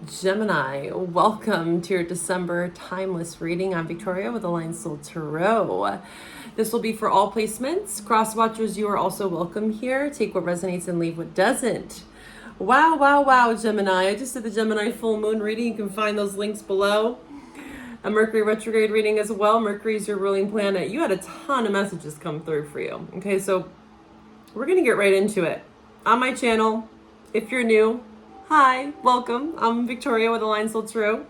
Gemini, welcome to your December timeless reading. I'm Victoria with Aligned Soul Tarot. This will be for all placements. Cross watchers, you are also welcome here. Take what resonates and leave what doesn't. Wow, wow, wow, Gemini. I just did the Gemini full moon reading. You can find those links below. A Mercury retrograde reading as well. Mercury is your ruling planet. You had a ton of messages come through for you. Okay, so we're going to get right into it. On my channel, if you're new, hi, welcome. I'm Victoria with Aligned Soul Tarot.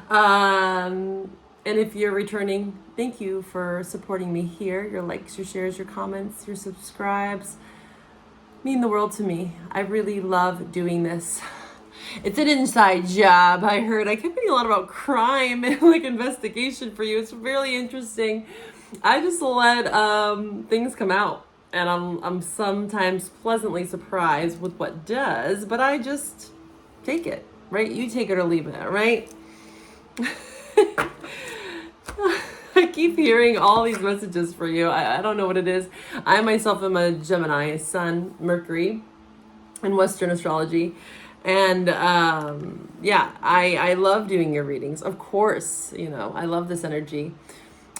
And if you're returning, thank you for supporting me here. Your likes, your shares, your comments, your subscribes mean the world to me. I really love doing this. It's an inside job, I heard. I kept reading a lot about crime and like investigation for you. It's really interesting. I just let things come out. And I'm sometimes pleasantly surprised with what does, but I just take it, right? You take it or leave it, right? I keep hearing all these messages for you. I don't know what it is. I myself am a Gemini, Sun, Mercury in Western astrology. And yeah, I love doing your readings. Of course, you know, I love this energy.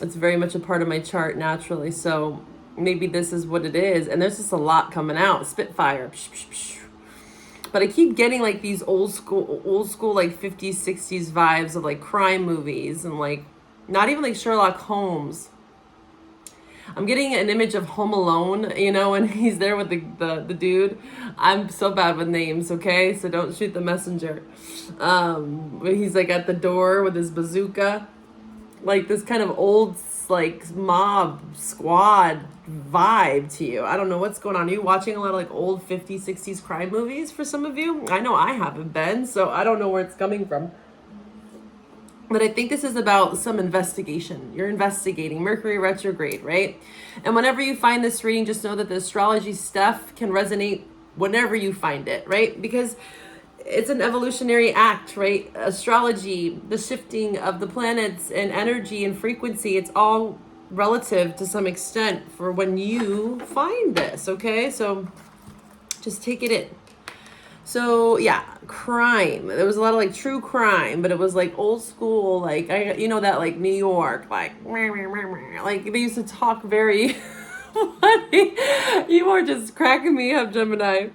It's very much a part of my chart naturally. So maybe this is what it is. And there's just a lot coming out. Spitfire. But I keep getting like these old school like 50s, 60s vibes of like crime movies and like not even like Sherlock Holmes. I'm getting an image of Home Alone, you know, and he's there with the dude. I'm so bad with names, okay? So don't shoot the messenger. He's like at the door with his bazooka. Like this kind of old like mob squad vibe to you. I don't know what's going on. Are you watching a lot of like old 50s, 60s crime movies for some of you? I know I haven't been, so I don't know where it's coming from. But I think this is about some investigation. You're investigating Mercury retrograde, right? And whenever you find this reading, just know that the astrology stuff can resonate whenever you find it, right? Because it's an evolutionary act, right? Astrology, the shifting of the planets and energy and frequency, it's all relative to some extent for when you find this, okay? So just take it in. So yeah, crime. There was a lot of like true crime, but it was like old school, like you know that like New York, like they used to talk very funny. You are just cracking me up, Gemini.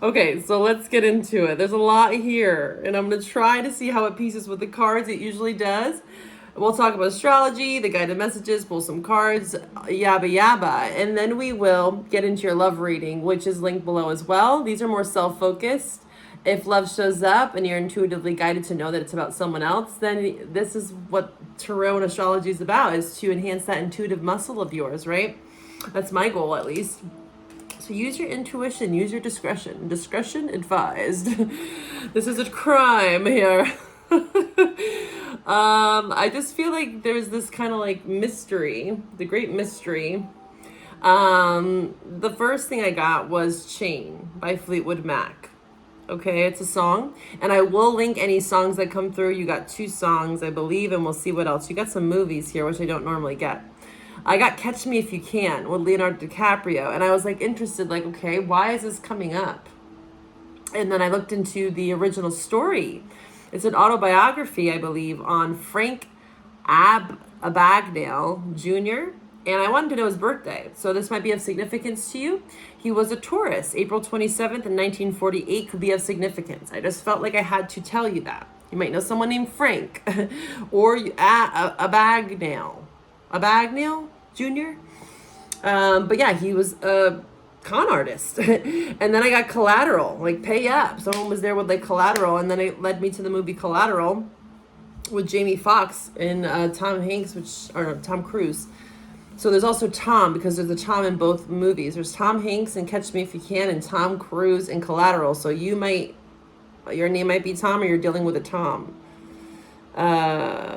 Okay, so let's get into it. There's a lot here, and I'm going to try to see how it pieces with the cards. It usually does. We'll talk about astrology, the guided messages, pull some cards, yabba yabba. And then we will get into your love reading, which is linked below as well. These are more self-focused. If love shows up and you're intuitively guided to know that it's about someone else, then this is what tarot and astrology is about, is to enhance that intuitive muscle of yours, right? That's my goal, at least. So use your intuition, use your discretion. Discretion advised. This is a crime here. I just feel like there's this kind of like mystery, the great mystery. The first thing I got was Chain by Fleetwood Mac. Okay, it's a song, and I will link any songs that come through. You got 2 songs, I believe, and we'll see what else. You got some movies here, which I don't normally get. I got Catch Me If You Can with Leonardo DiCaprio, and I was like interested, like, okay, why is this coming up? And then I looked into the original story. It's an autobiography, I believe, on Frank Abagnale Jr., and I wanted to know his birthday, so this might be of significance to you. He was a Taurus. April 27th in 1948 could be of significance. I just felt like I had to tell you that. You might know someone named Frank or Abagnale Jr. But yeah, he was a con artist. And then I got Collateral, like Pay Up. Someone was there with like Collateral, and then it led me to the movie Collateral with Jamie Foxx and Tom Cruise. So there's also Tom, because there's a Tom in both movies. There's Tom Hanks in Catch Me If You Can and Tom Cruise in Collateral. So your name might be Tom, or you're dealing with a Tom.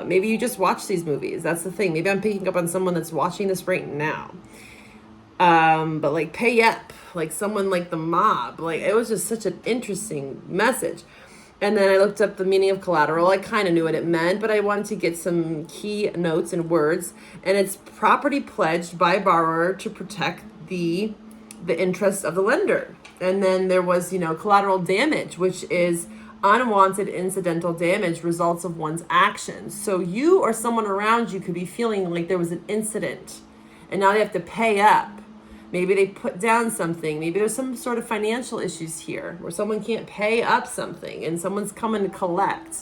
Maybe you just watch these movies. That's the thing. Maybe I'm picking up on someone that's watching this right now. But like Pay Up, like someone like the mob, like it was just such an interesting message. And then I looked up the meaning of collateral. I kind of knew what it meant, but I wanted to get some key notes and words. And it's property pledged by borrower to protect the interests of the lender. And then there was, collateral damage, which is unwanted incidental damage results of one's actions. So you or someone around you could be feeling like there was an incident and now they have to pay up. Maybe they put down something. Maybe there's some sort of financial issues here where someone can't pay up something and someone's coming to collect.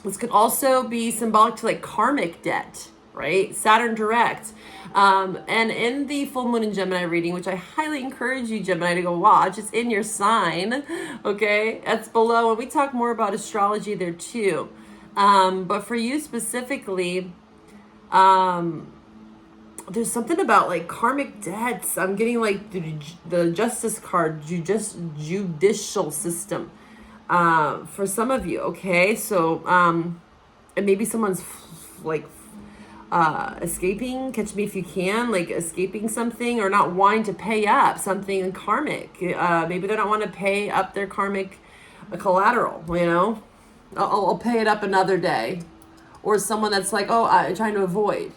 This could also be symbolic to like karmic debt, right? Saturn direct. And in the full moon in Gemini reading, which I highly encourage you, Gemini, to go watch, it's in your sign, okay? That's below, and we talk more about astrology there too. But for you specifically, there's something about like karmic debts. I'm getting like the justice card, judicial system for some of you, okay? So, and maybe someone's like escaping, catch me if you can, like escaping something or not wanting to pay up something karmic. Maybe they don't want to pay up their karmic collateral, you know? I'll pay it up another day. Or someone that's like, oh, I'm trying to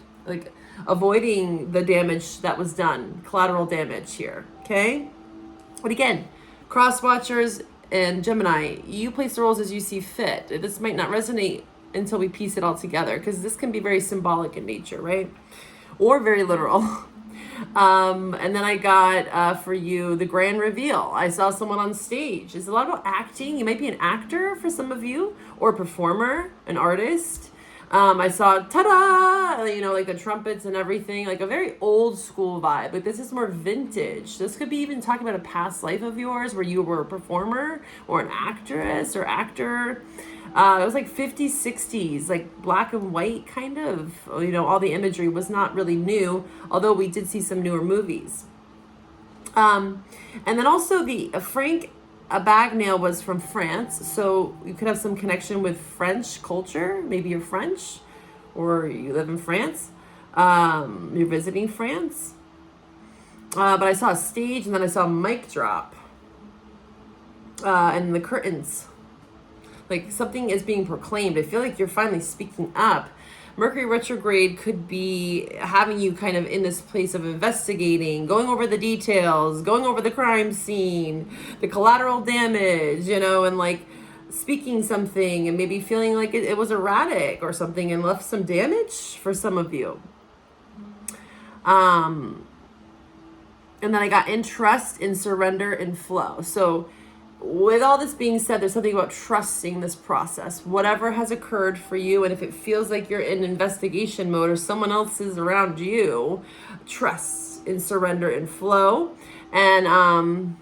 avoiding the damage that was done, collateral damage here, okay? But again, cross watchers and Gemini, you place the roles as you see fit. This might not resonate until we piece it all together, because this can be very symbolic in nature, right? Or very literal. And then I got for you the grand reveal. I saw someone on stage. It's a lot about acting. You might be an actor for some of you, or a performer, an artist. I saw ta-da, you know, like the trumpets and everything, like a very old school vibe. But this is more vintage. This could be even talking about a past life of yours where you were a performer or an actress or actor. It was like 50s, 60s, like black and white kind of, you know, all the imagery was not really new, although we did see some newer movies. And then also the Frank Abagnale was from France, so you could have some connection with French culture. Maybe you're French or you live in France. You're visiting France. But I saw a stage and then I saw a mic drop and the curtains. Like something is being proclaimed. I feel like you're finally speaking up. Mercury retrograde could be having you kind of in this place of investigating, going over the details, going over the crime scene, the collateral damage, you know, and like speaking something and maybe feeling like it was erratic or something and left some damage for some of you. And then I got in trust, in surrender, in flow. So with all this being said, there's something about trusting this process, whatever has occurred for you. And if it feels like you're in investigation mode or someone else is around you, trust, in surrender, and flow. And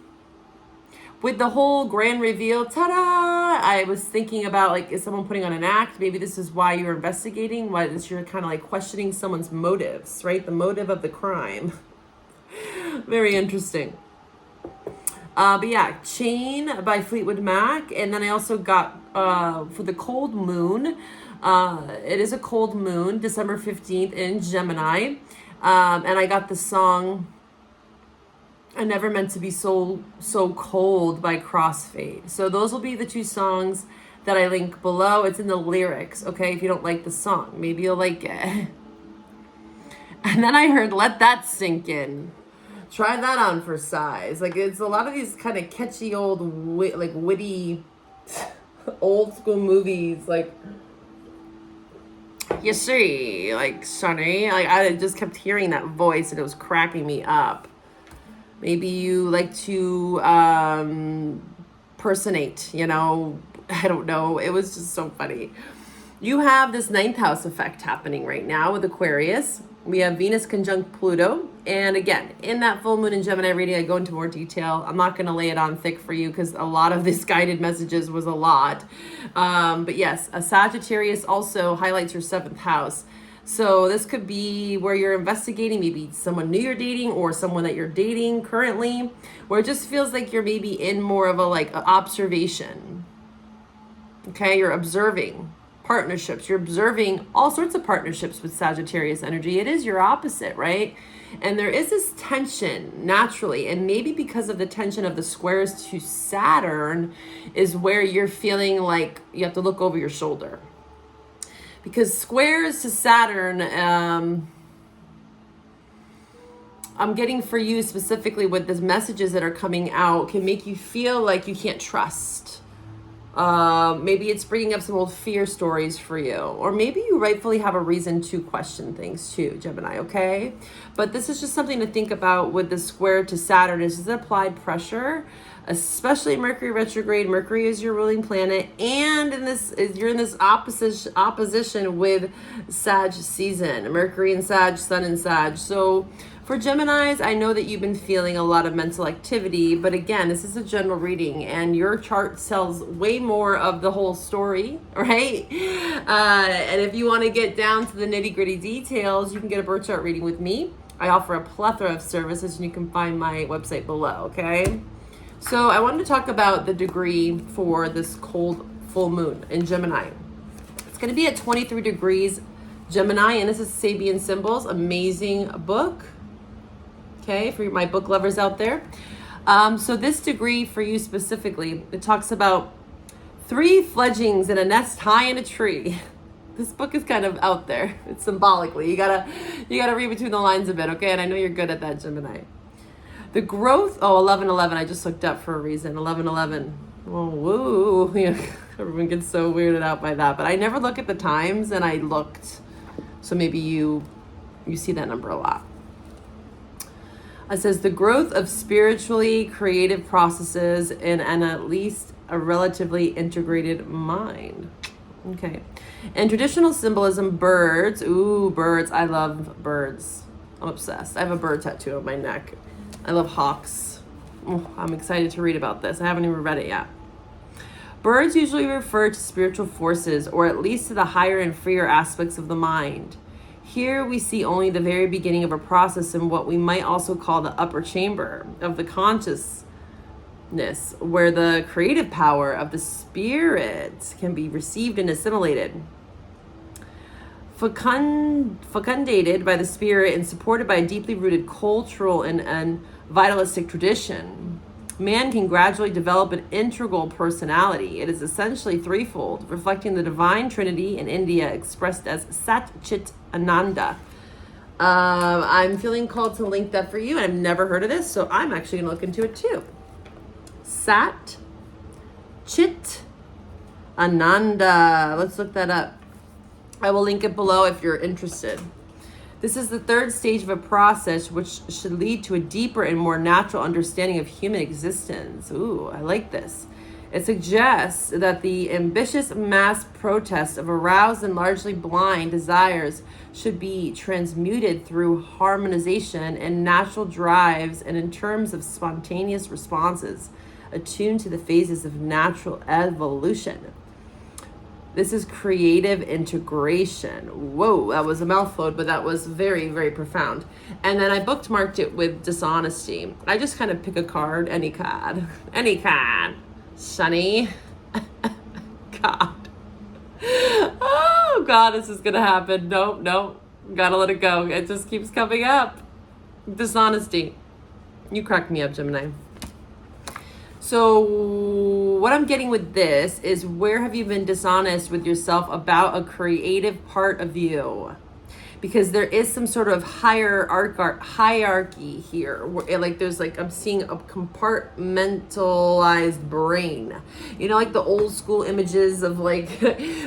with the whole grand reveal, ta-da, I was thinking about like, is someone putting on an act? Maybe this is why you're investigating, why this you're kind of like questioning someone's motives, right? The motive of the crime. Very interesting. But yeah, Chain by Fleetwood Mac. And then I also got, for the cold moon, it is a cold moon, December 15th in Gemini. And I got the song, I Never Meant to Be So Cold by Crossfade. So those will be the two songs that I link below. It's in the lyrics, okay? If you don't like the song, maybe you'll like it. And then I heard Let That Sink In. Try that on for size. Like, it's a lot of these kind of catchy old, like witty, old school movies. Like, you see, like, Sonny. Like, I just kept hearing that voice and it was cracking me up. Maybe you like to personate, you know. I don't know. It was just so funny. You have this 9th house effect happening right now with Aquarius. We have Venus conjunct Pluto. And again, in that full moon in Gemini reading, I go into more detail. I'm not going to lay it on thick for you because a lot of this guided messages was a lot. But yes, a Sagittarius also highlights your 7th house. So this could be where you're investigating maybe someone new you're dating or someone that you're dating currently, where it just feels like you're maybe in more of a like observation. Okay, you're observing partnerships. You're observing all sorts of partnerships with Sagittarius energy. It is your opposite, right? And there is this tension naturally, and maybe because of the tension of the squares to Saturn is where you're feeling like you have to look over your shoulder. Because squares to Saturn I'm getting for you specifically with the messages that are coming out can make you feel like you can't trust. Maybe it's bringing up some old fear stories for you, or maybe you rightfully have a reason to question things too, Gemini, okay? But this is just something to think about with the square to Saturn. Is this applied pressure, especially Mercury retrograde. Mercury is your ruling planet, and you're in this opposition with Sag season, Mercury and Sag, Sun and Sag. So for Geminis, I know that you've been feeling a lot of mental activity, but again, this is a general reading and your chart tells way more of the whole story, right? And if you want to get down to the nitty-gritty details, you can get a birth chart reading with me. I offer a plethora of services, and you can find my website below, okay? So I wanted to talk about the degree for this cold full moon in Gemini. It's going to be at 23 degrees Gemini, and this is Sabian Symbols, amazing book. Okay, for my book lovers out there. So this degree for you specifically, it talks about 3 fledglings in a nest high in a tree. This book is kind of out there. It's symbolically. You gotta read between the lines a bit, okay? And I know you're good at that, Gemini. The growth, 1111, I just looked up for a reason. 1111. Oh, woo. Yeah, everyone gets so weirded out by that. But I never look at the times, and I looked. So maybe you see that number a lot. It says the growth of spiritually creative processes in an at least a relatively integrated mind. Okay. And traditional symbolism, birds. Ooh, birds. I love birds. I'm obsessed. I have a bird tattoo on my neck. I love hawks. Oh, I'm excited to read about this. I haven't even read it yet. Birds usually refer to spiritual forces, or at least to the higher and freer aspects of the mind. Here we see only the very beginning of a process in what we might also call the upper chamber of the consciousness, where the creative power of the spirit can be received and assimilated. Fecundated by the spirit and supported by a deeply rooted cultural and vitalistic tradition, man can gradually develop an integral personality. It is essentially threefold, reflecting the divine trinity in India expressed as Sat Chit Ananda. I'm feeling called to link that for you, and I've never heard of this, so I'm actually going to look into it too. Sat Chit Ananda. Let's look that up. I will link it below if you're interested. This is the third stage of a process which should lead to a deeper and more natural understanding of human existence. Ooh, I like this. It suggests that the ambitious mass protest of aroused and largely blind desires should be transmuted through harmonization and natural drives and in terms of spontaneous responses attuned to the phases of natural evolution. This is creative integration. Whoa, that was a mouthful, but that was very, very profound. And then I bookmarked it with dishonesty. I just kind of pick a card, any card. Sunny. God. Oh, God, this is going to happen. Nope. Gotta let it go. It just keeps coming up. Dishonesty. You cracked me up, Gemini. So what I'm getting with this is, where have you been dishonest with yourself about a creative part of you? Because there is some sort of hierarchy here. Where, I'm seeing a compartmentalized brain. You know, like the old school images of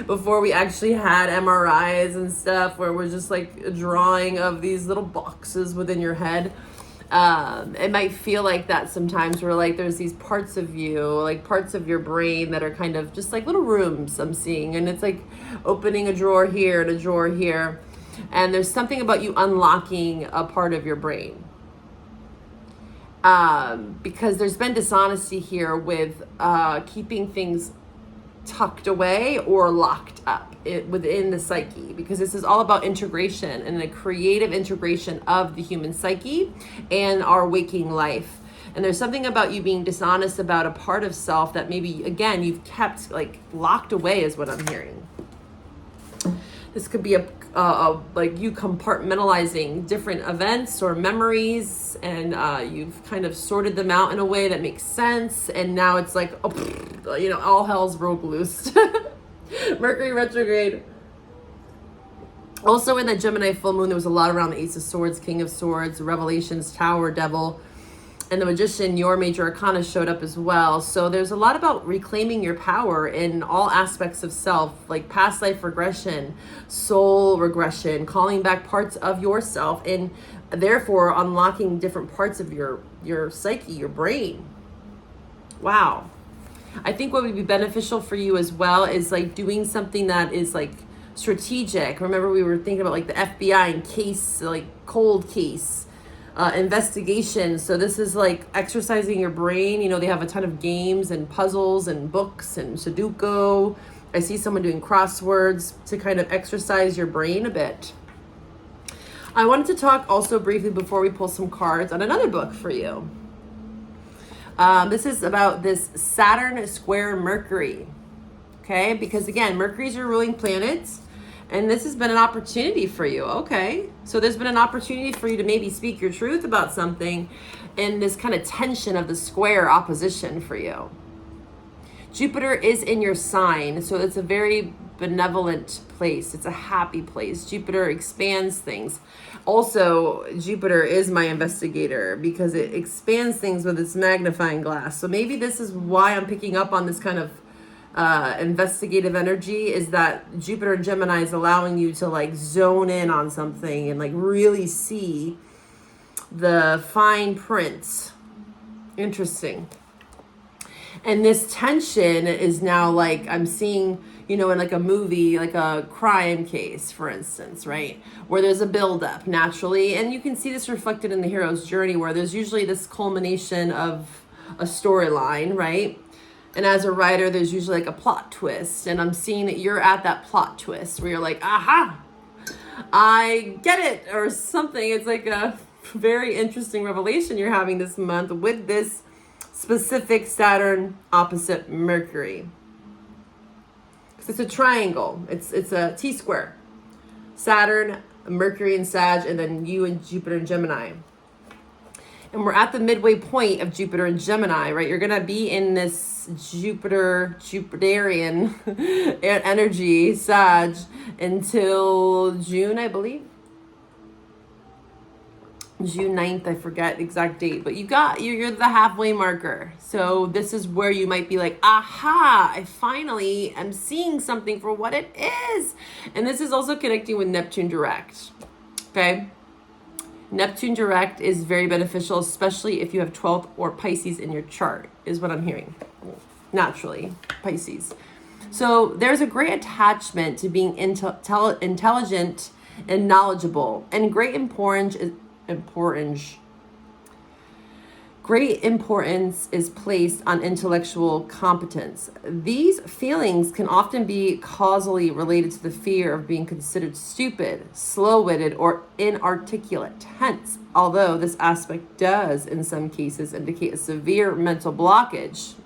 before we actually had MRIs and stuff, where we're just like drawing of these little boxes within your head. It might feel like that sometimes, where there's these parts of you, parts of your brain that are kind of just like little rooms I'm seeing, and it's like opening a drawer here and a drawer here, and there's something about you unlocking a part of your brain, because there's been dishonesty here with keeping things tucked away or locked up within the psyche, because this is all about integration and a creative integration of the human psyche and our waking life. And there's something about you being dishonest about a part of self that maybe, again, you've kept locked away, is what I'm hearing. This could be you compartmentalizing different events or memories, and you've kind of sorted them out in a way that makes sense, and now it's all hell's broke loose. Mercury retrograde. Also in that Gemini full moon, there was a lot around the Ace of Swords, King of Swords, Revelations, Tower, Devil, and the Magician. Your major arcana showed up as well. So there's a lot about reclaiming your power in all aspects of self, like past life regression, soul regression, calling back parts of yourself, and therefore unlocking different parts of your psyche, your brain. Wow. I think what would be beneficial for you as well is like doing something that is like strategic. Remember, we were thinking about like the FBI and case, like cold case investigation. So this is like exercising your brain. You know, they have a ton of games and puzzles and books and Sudoku. I see someone doing crosswords to kind of exercise your brain a bit. I wanted to talk also briefly before we pull some cards on another book for you. This is about this Saturn square Mercury. Okay, because again, Mercury's your ruling planet, and this has been an opportunity for you. Okay, so there's been an opportunity for you to maybe speak your truth about something in this kind of tension of the square opposition for you. Jupiter is in your sign, so it's a very benevolent place. It's a happy place. Jupiter expands things. Also, Jupiter is my investigator because it expands things with its magnifying glass. So maybe this is why I'm picking up on this kind of investigative energy, is that Jupiter and Gemini is allowing you to like zone in on something and like really see the fine print. Interesting. And this tension is now like I'm seeing, you know, in like a movie, like a crime case, for instance, right? Where there's a buildup naturally. And you can see this reflected in the hero's journey, where there's usually this culmination of a storyline, right? And as a writer, there's usually like a plot twist. And I'm seeing that you're at that plot twist where you're like, aha, I get it, or something. It's like a very interesting revelation you're having this month with this specific Saturn opposite Mercury. It's a triangle. It's a T-square. Saturn, Mercury and Sag, and then you and Jupiter and Gemini. And we're at the midway point of Jupiter and Gemini, right? You're going to be in this Jupiterian energy, Sag, until June, I believe. June 9th, I forget the exact date, but you're the halfway marker. So this is where you might be like, aha, I finally am seeing something for what it is. And this is also connecting with Neptune direct. Okay. Neptune direct is very beneficial, especially if you have 12th or Pisces in your chart, is what I'm hearing. Naturally, Pisces. So there's a great attachment to being intelligent and knowledgeable, and great importance is placed on intellectual competence. These feelings can often be causally related to the fear of being considered stupid, slow-witted, or inarticulate. Hence, although this aspect does in some cases indicate a severe mental blockage,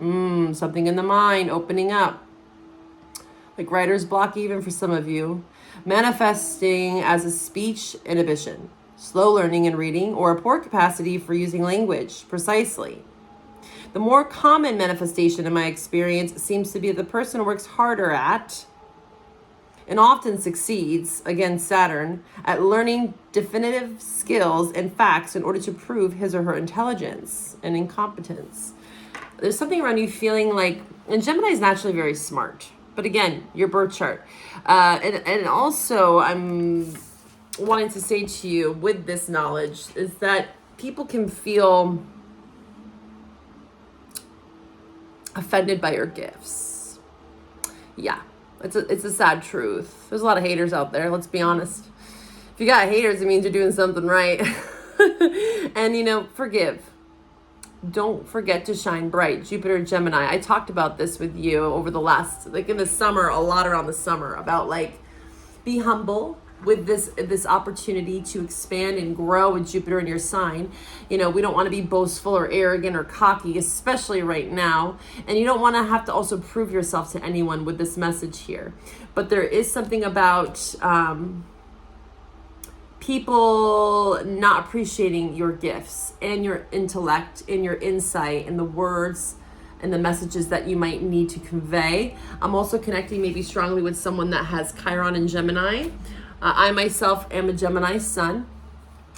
something in the mind opening up, like writer's block even for some of you, manifesting as a speech inhibition, slow learning and reading, or a poor capacity for using language precisely. The more common manifestation in my experience seems to be that the person works harder at and often succeeds, again Saturn, at learning definitive skills and facts in order to prove his or her intelligence and incompetence. There's something around you feeling like, and Gemini is naturally very smart, but again, your birth chart. And also I'm wanting to say to you with this knowledge is that people can feel offended by your gifts. Yeah, it's a sad truth. There's a lot of haters out there, let's be honest. If you got haters, it means you're doing something right. And, you know, forgive. Don't forget to shine bright. Jupiter, Gemini. I talked about this with you over the last, like in the summer, a lot around the summer, about like, be humble with this opportunity to expand and grow with Jupiter in your sign. You know, we don't want to be boastful or arrogant or cocky, especially right now. And you don't want to have to also prove yourself to anyone with this message here. But there is something about people not appreciating your gifts and your intellect and your insight and the words and the messages that you might need to convey. I'm also connecting maybe strongly with someone that has Chiron and Gemini. I myself am a Gemini sun,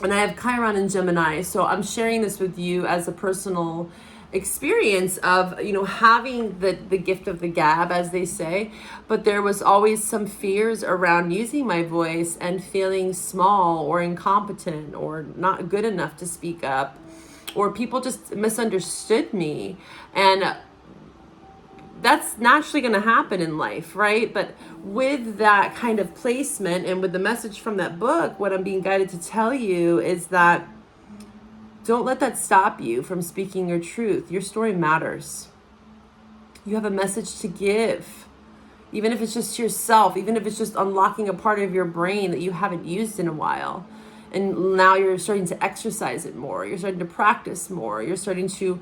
and I have Chiron in Gemini. So I'm sharing this with you as a personal experience of, you know, having the gift of the gab, as they say, but there was always some fears around using my voice and feeling small or incompetent or not good enough to speak up, or people just misunderstood me. And that's naturally going to happen in life, right? But with that kind of placement and with the message from that book, what I'm being guided to tell you is that don't let that stop you from speaking your truth. Your story matters. You have a message to give, even if it's just to yourself, even if it's just unlocking a part of your brain that you haven't used in a while. And now you're starting to exercise it more. You're starting to practice more. You're starting to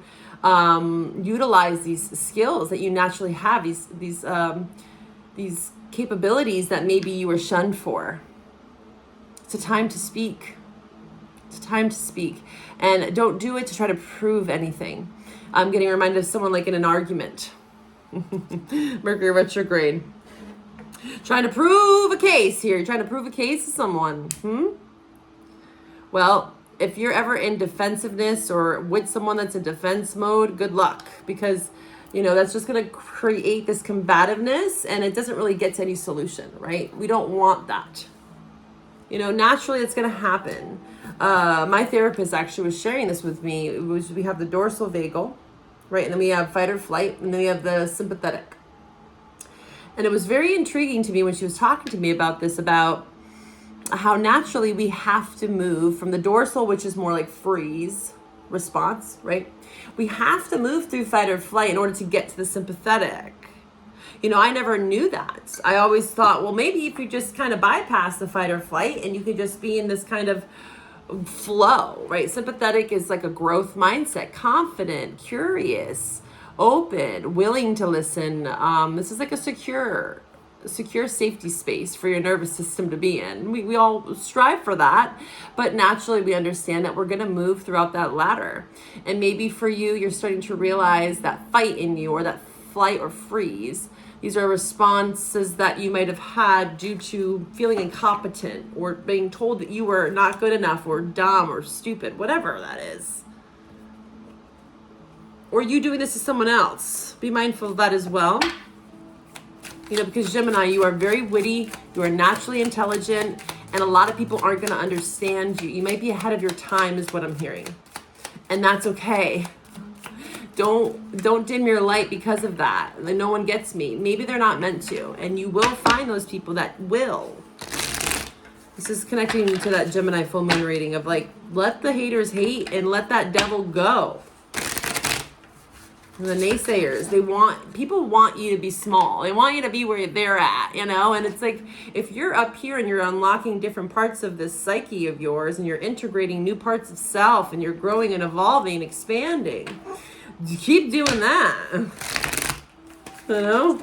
utilize these skills that you naturally have, these capabilities that maybe you were shunned for. It's a time to speak. It's time to speak. And don't do it to try to prove anything. I'm getting reminded of someone like in an argument. Mercury retrograde. Trying to prove a case here. You're trying to prove a case to someone. Well, if you're ever in defensiveness or with someone that's in defense mode, good luck. Because, you know, that's just going to create this combativeness and it doesn't really get to any solution, right? We don't want that. You know, naturally it's going to happen. My therapist actually was sharing this with me. We have the dorsal vagal, right? And then we have fight or flight, and then we have the sympathetic. And it was very intriguing to me when she was talking to me about this, about how naturally we have to move from the dorsal, which is more like freeze response, right? We have to move through fight or flight in order to get to the sympathetic. You know, I never knew that. I always thought, well, maybe if you just kind of bypass the fight or flight and you could just be in this kind of flow, right? Sympathetic is like a growth mindset, confident, curious, open, willing to listen. This is like a secure safety space for your nervous system to be in. We all strive for that, but naturally we understand that we're going to move throughout that ladder. And maybe for you, you're starting to realize that fight in you, or that flight or freeze. These are responses that you might have had due to feeling incompetent or being told that you were not good enough or dumb or stupid, whatever that is. Or you doing this to someone else. Be mindful of that as well. You know, because Gemini, you are very witty, you are naturally intelligent, and a lot of people aren't going to understand you. You might be ahead of your time is what I'm hearing. And that's okay. Don't dim your light because of that. Like, no one gets me. Maybe they're not meant to. And you will find those people that will. This is connecting to that Gemini full moon reading of like, let the haters hate and let that devil go. And the naysayers, people want you to be small. They want you to be where they're at, you know? And it's like, if you're up here and you're unlocking different parts of this psyche of yours and you're integrating new parts of self and you're growing and evolving, expanding, keep doing that. You know?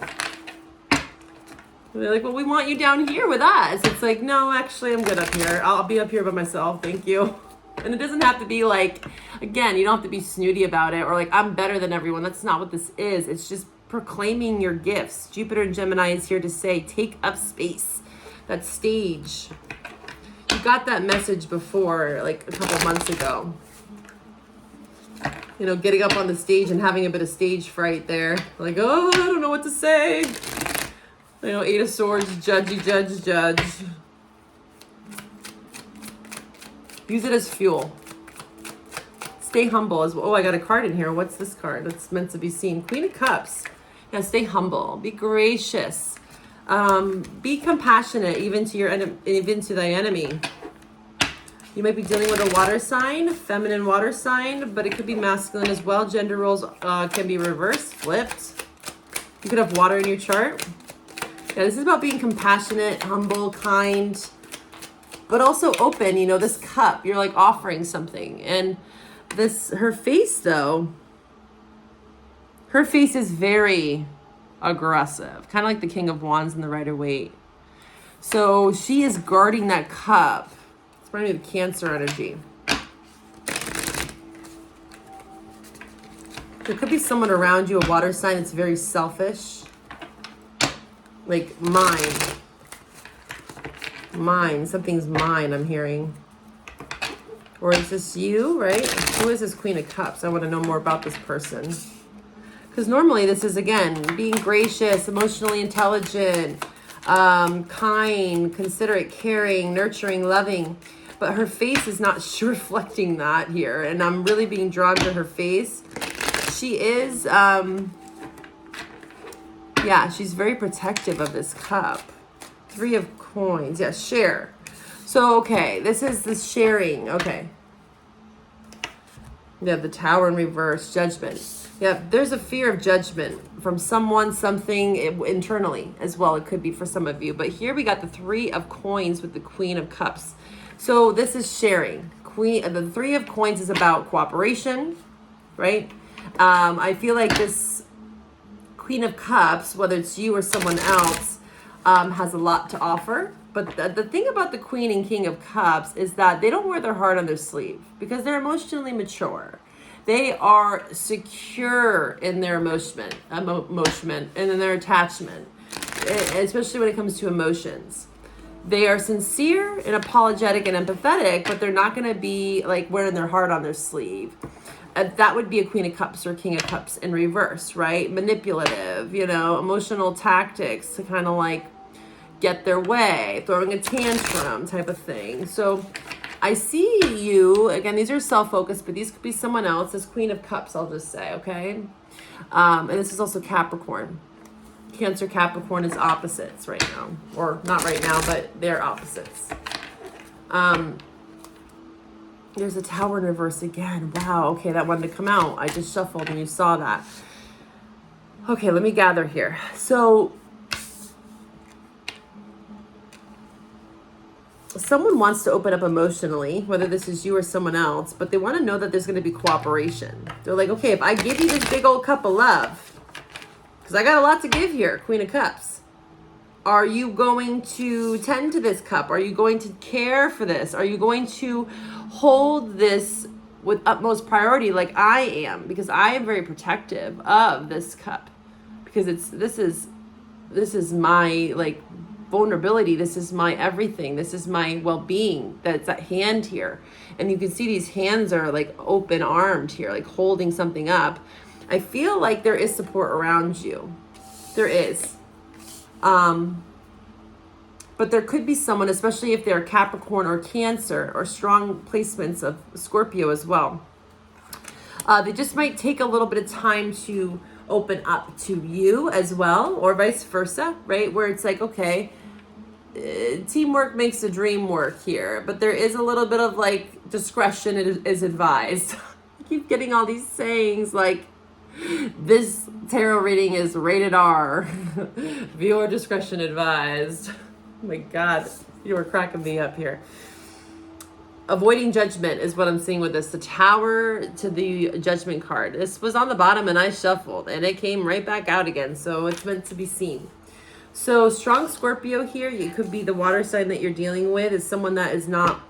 They're like, well, we want you down here with us. It's like, no, actually, I'm good up here. I'll be up here by myself. Thank you. And it doesn't have to be like, again, you don't have to be snooty about it or like, I'm better than everyone. That's not what this is. It's just proclaiming your gifts. Jupiter and Gemini is here to say, take up space. That stage. You got that message before, like a couple months ago. You know, getting up on the stage and having a bit of stage fright there. Like, oh, I don't know what to say. You know, 8 of Swords, judgy, judge. Use it as fuel. Stay humble as well. Oh, I got a card in here. What's this card? That's meant to be seen. Queen of Cups. Yeah, stay humble. Be gracious. Be compassionate even to thy enemy. You might be dealing with a water sign, feminine water sign, but it could be masculine as well. Gender roles can be reversed, flipped. You could have water in your chart. Yeah, this is about being compassionate, humble, kind, but also open. You know, this cup, you're like offering something. And her face though, her face is very aggressive, kind of like the King of Wands and the Rider-Waite. So she is guarding that cup. It's reminding me of Cancer energy. There could be someone around you, a water sign that's very selfish. Like mine. Mine. Something's mine, I'm hearing. Or is this you, right? Who is this Queen of Cups? I want to know more about this person. Because normally this is, again, being gracious, emotionally intelligent, kind, considerate, caring, nurturing, loving. But her face is not reflecting that here. And I'm really being drawn to her face. She is, yeah, she's very protective of this cup. 3 of Coins. Yeah, share. So, okay, this is the sharing. Okay. Yeah, the Tower in reverse, Judgment. Yeah, there's a fear of judgment from someone, something internally as well. It could be for some of you. But here we got the 3 of Coins with the Queen of Cups. So this is sharing. The 3 of Coins is about cooperation, right? I feel like this Queen of Cups, whether it's you or someone else, has a lot to offer. But the thing about the Queen and King of Cups is that they don't wear their heart on their sleeve because they're emotionally mature. They are secure in their emotion and in their attachment, especially when it comes to emotions. They are sincere and apologetic and empathetic, but they're not going to be like wearing their heart on their sleeve. That would be a Queen of Cups or King of Cups in reverse, right? Manipulative, emotional tactics to kind of like get their way, throwing a tantrum type of thing. So I see you, again, these are self-focused, but these could be someone else. This Queen of Cups, I'll just say, okay? And this is also Capricorn. Cancer, Capricorn is opposites right now. Or not right now, but they're opposites. There's a Tower in reverse again. Wow, okay, that wanted to come out. I just shuffled and you saw that. Okay, let me gather here. So someone wants to open up emotionally, whether this is you or someone else, but they want to know that there's going to be cooperation. They're like, okay, if I give you this big old cup of love, because I got a lot to give here, Queen of Cups, are you going to tend to this cup? Are you going to care for this? Are you going to hold this with utmost priority like I am? Because I am very protective of this cup. Because this is my like vulnerability. This is my everything. This is my well-being that's at hand here. And you can see these hands are like open armed here, like holding something up. I feel like there is support around you. There is. But there could be someone, especially if they're Capricorn or Cancer or strong placements of Scorpio as well. They just might take a little bit of time to open up to you as well, or vice versa, right? Where it's like, okay, teamwork makes the dream work here, but there is a little bit of like discretion is advised. I keep getting all these sayings like, this tarot reading is rated R. Viewer discretion advised. Oh my God, you were cracking me up here. Avoiding judgment is what I'm seeing with this. The Tower to the Judgment card. This was on the bottom and I shuffled and it came right back out again. So it's meant to be seen. So strong Scorpio here. It could be the water sign that you're dealing with is someone that is not,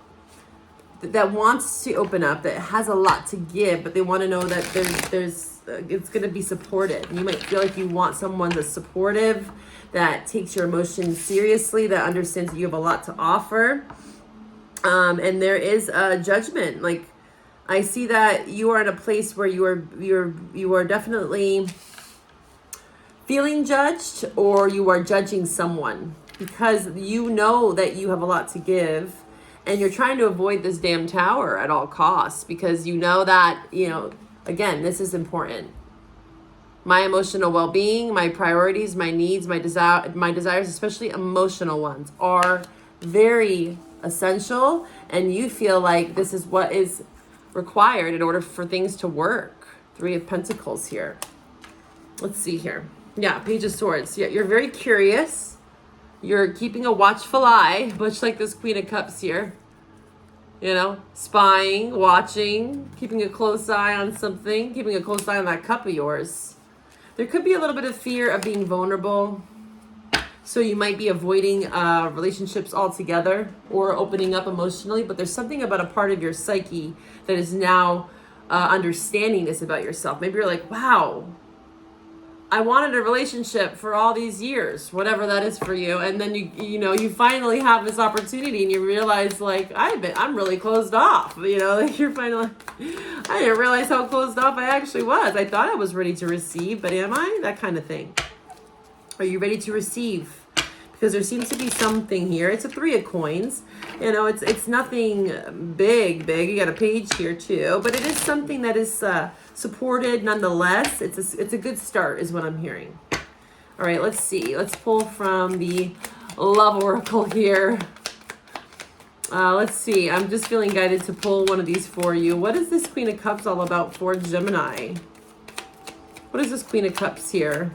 that wants to open up, that has a lot to give, but they want to know that it's going to be supported. You might feel like you want someone that's supportive, that takes your emotions seriously, that understands that you have a lot to offer. And there is a judgment. Like I see that you are in a place where you are definitely feeling judged, or you are judging someone because you know that you have a lot to give. And you're trying to avoid this damn tower at all costs because you know that, again, this is important. My emotional well-being, my priorities, my needs, my desires, especially emotional ones, are very essential. And you feel like this is what is required in order for things to work. 3 of Pentacles here. Let's see here. Yeah, Page of Swords. Yeah, you're very curious. You're keeping a watchful eye, much like this Queen of Cups here. Spying, watching, keeping a close eye on something, keeping a close eye on that cup of yours. There could be a little bit of fear of being vulnerable. So you might be avoiding relationships altogether or opening up emotionally, but there's something about a part of your psyche that is now understanding this about yourself. Maybe you're like, wow, I wanted a relationship for all these years, whatever that is for you. And then you finally have this opportunity and you realize like, I'm really closed off. Like you're finally, I didn't realize how closed off I actually was. I thought I was ready to receive, but am I? That kind of thing. Are you ready to receive? Because there seems to be something here. It's a 3 of coins. It's nothing big. You got a page here too, but it is something that is supported nonetheless. It's a good start is what I'm hearing. All right, let's see. Let's pull from the Love Oracle here. Let's see. I'm just feeling guided to pull one of these for you. What is this Queen of Cups all about for Gemini? What is this Queen of Cups here?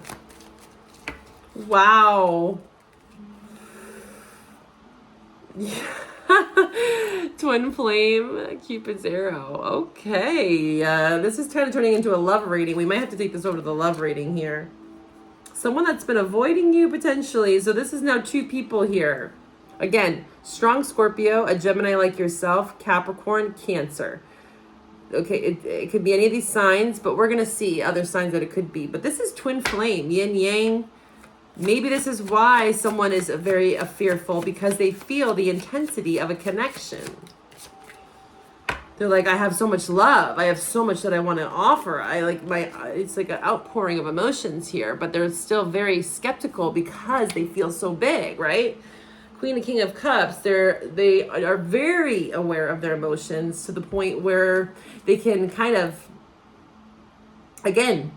Wow. Yeah. Twin flame, Cupid's arrow. Okay. This is kind of turning into a love reading. We might have to take this over to the love reading here. Someone that's been avoiding you potentially. So this is now 2 people here. Again, strong Scorpio, a Gemini like yourself, Capricorn, Cancer. Okay, it could be any of these signs, but we're going to see other signs that it could be. But this is twin flame, yin yang. Maybe this is why someone is very fearful, because they feel the intensity of a connection. They're like, I have so much love. I have so much that I want to offer. It's like an outpouring of emotions here, but they're still very skeptical because they feel so big, right? Queen and King of Cups, they are very aware of their emotions to the point where they can kind of, again,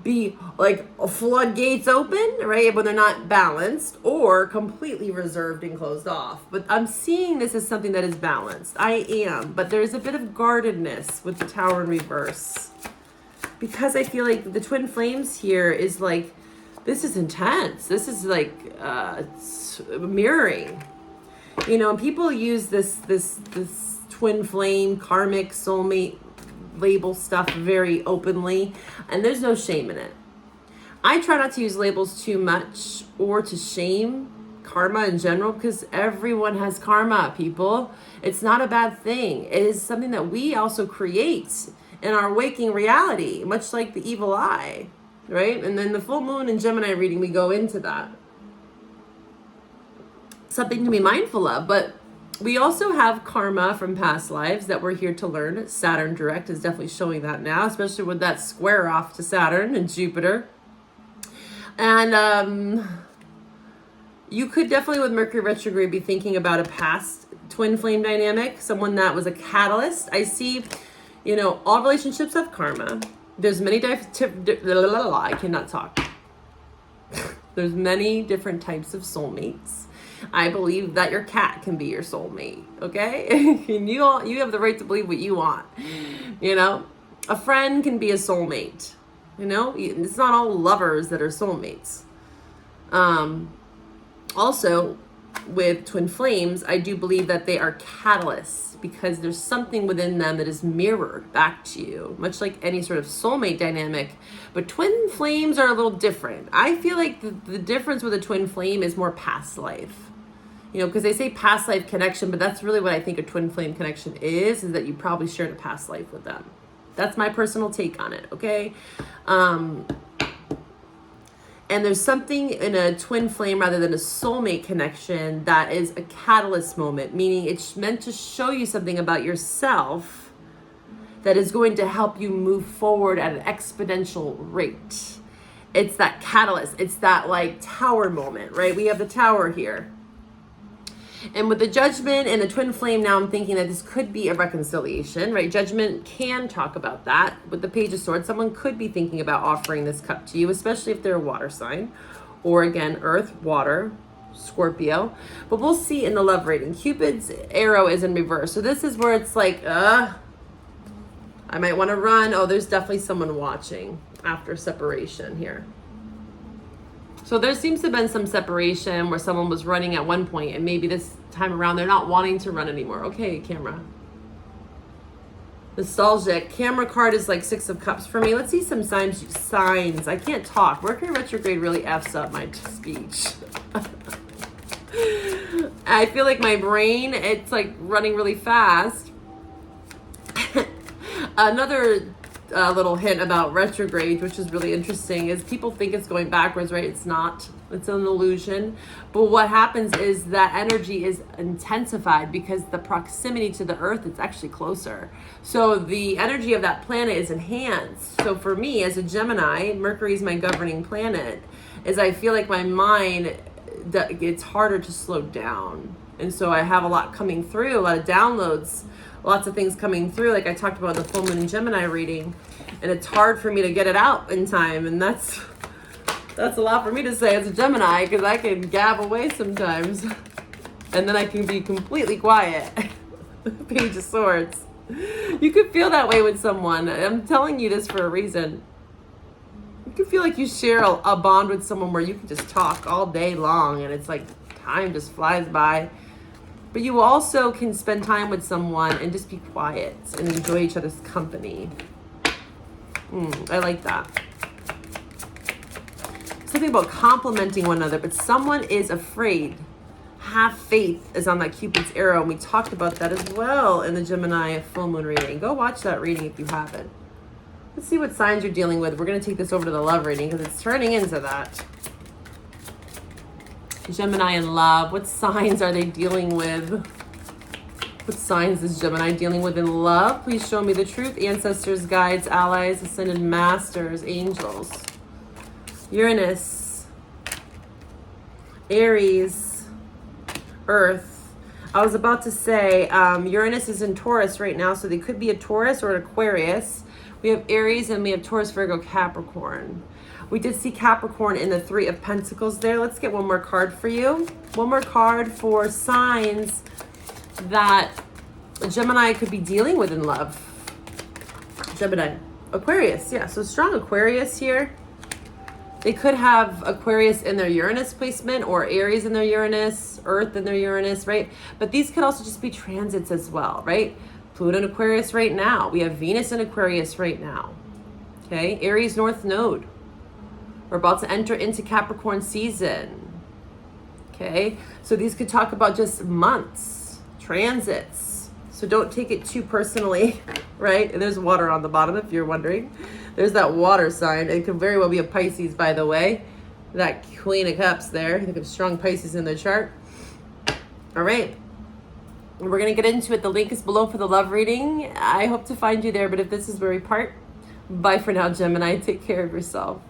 be like floodgates open, right? When they're not balanced, or completely reserved and closed off. But I'm seeing this as something that is balanced. I am, but there's a bit of guardedness with the Tower in reverse. Because I feel like the twin flames here is like, this is intense. This is like mirroring. And people use this twin flame, karmic, soulmate label stuff very openly, and there's no shame in it. I try not to use labels too much or to shame karma in general, because everyone has karma, people. It's not a bad thing. It is something that we also create in our waking reality, much like the evil eye, right? And then the full moon in Gemini reading, we go into that. Something to be mindful of, but we also have karma from past lives that we're here to learn. Saturn direct is definitely showing that now, especially with that square off to Saturn and Jupiter. And you could definitely, with Mercury retrograde, be thinking about a past twin flame dynamic, someone that was a catalyst. I see, all relationships have karma. There's many I cannot talk. There's many different types of soulmates. I believe that your cat can be your soulmate, okay? And you have the right to believe what you want. A friend can be a soulmate. It's not all lovers that are soulmates. Also, with twin flames, I do believe that they are catalysts, because there's something within them that is mirrored back to you, much like any sort of soulmate dynamic. But twin flames are a little different. I feel like the difference with a twin flame is more past life. Because they say past life connection, but that's really what I think a twin flame connection is that you probably shared a past life with them. That's my personal take on it, okay? And there's something in a twin flame rather than a soulmate connection that is a catalyst moment, meaning it's meant to show you something about yourself that is going to help you move forward at an exponential rate. It's that catalyst. It's that like tower moment, right? We have the tower here. And with the judgment and the twin flame, now I'm thinking that this could be a reconciliation, right? Judgment can talk about that. With the Page of Swords, someone could be thinking about offering this cup to you, especially if they're a water sign, or again, earth, water, Scorpio. But we'll see in the love reading. Cupid's arrow is in reverse. So this is where it's like, I might want to run. Oh, there's definitely someone watching after separation here. So there seems to have been some separation where someone was running at one point, and maybe this time around they're not wanting to run anymore. Okay, camera. Nostalgic. Camera card is like 6 of Cups for me. Let's see some signs. I can't talk. Mercury retrograde really F's up my speech. I feel like my brain, it's like running really fast. Another little hint about retrograde, which is really interesting, is people think it's going backwards, right? It's not. It's an illusion. But what happens is that energy is intensified because the proximity to the earth is actually closer. So the energy of that planet is enhanced. So for me as a Gemini, Mercury is my governing planet, is I feel like my mind, it's harder to slow down. And so I have a lot coming through, a lot of downloads, lots of things coming through, like I talked about the full moon in Gemini reading, and it's hard for me to get it out in time. And that's a lot for me to say as a Gemini, because I can gab away sometimes and then I can be completely quiet. Page of Swords. You could feel that way with someone. I'm telling you this for a reason. You can feel like you share a bond with someone where you can just talk all day long and it's like time just flies by. But you also can spend time with someone and just be quiet and enjoy each other's company. I like that. Something about complimenting one another, but someone is afraid. Have faith is on that Cupid's arrow, and we talked about that as well in the Gemini full moon reading. Go watch that reading if you haven't. Let's see what signs you're dealing with. We're going to take this over to the love reading because it's turning into that. Gemini in love, what signs are they dealing with? What signs is Gemini dealing with in love? Please show me the truth. Ancestors, guides, allies, ascended masters, angels. Uranus, Aries, Earth. I was about to say Uranus is in Taurus right now, so they could be a Taurus or an Aquarius. We have Aries and we have Taurus, Virgo, Capricorn. We did see Capricorn in the Three of Pentacles there. Let's get one more card for you. One more card for signs that Gemini could be dealing with in love. Gemini. Aquarius, yeah. So strong Aquarius here. They could have Aquarius in their Uranus placement or Aries in their Uranus, Earth in their Uranus, right? But these could also just be transits as well, right? Pluto in Aquarius right now. We have Venus in Aquarius right now. Okay, Aries North Node. We're about to enter into Capricorn season. Okay, so these could talk about just months, transits. So don't take it too personally, right? And there's water on the bottom if you're wondering. There's that water sign. It could very well be a Pisces, by the way. That Queen of Cups there. They have strong Pisces in their chart. All right. We're going to get into it. The link is below for the love reading. I hope to find you there. But if this is where we part, bye for now, Gemini. Take care of yourself.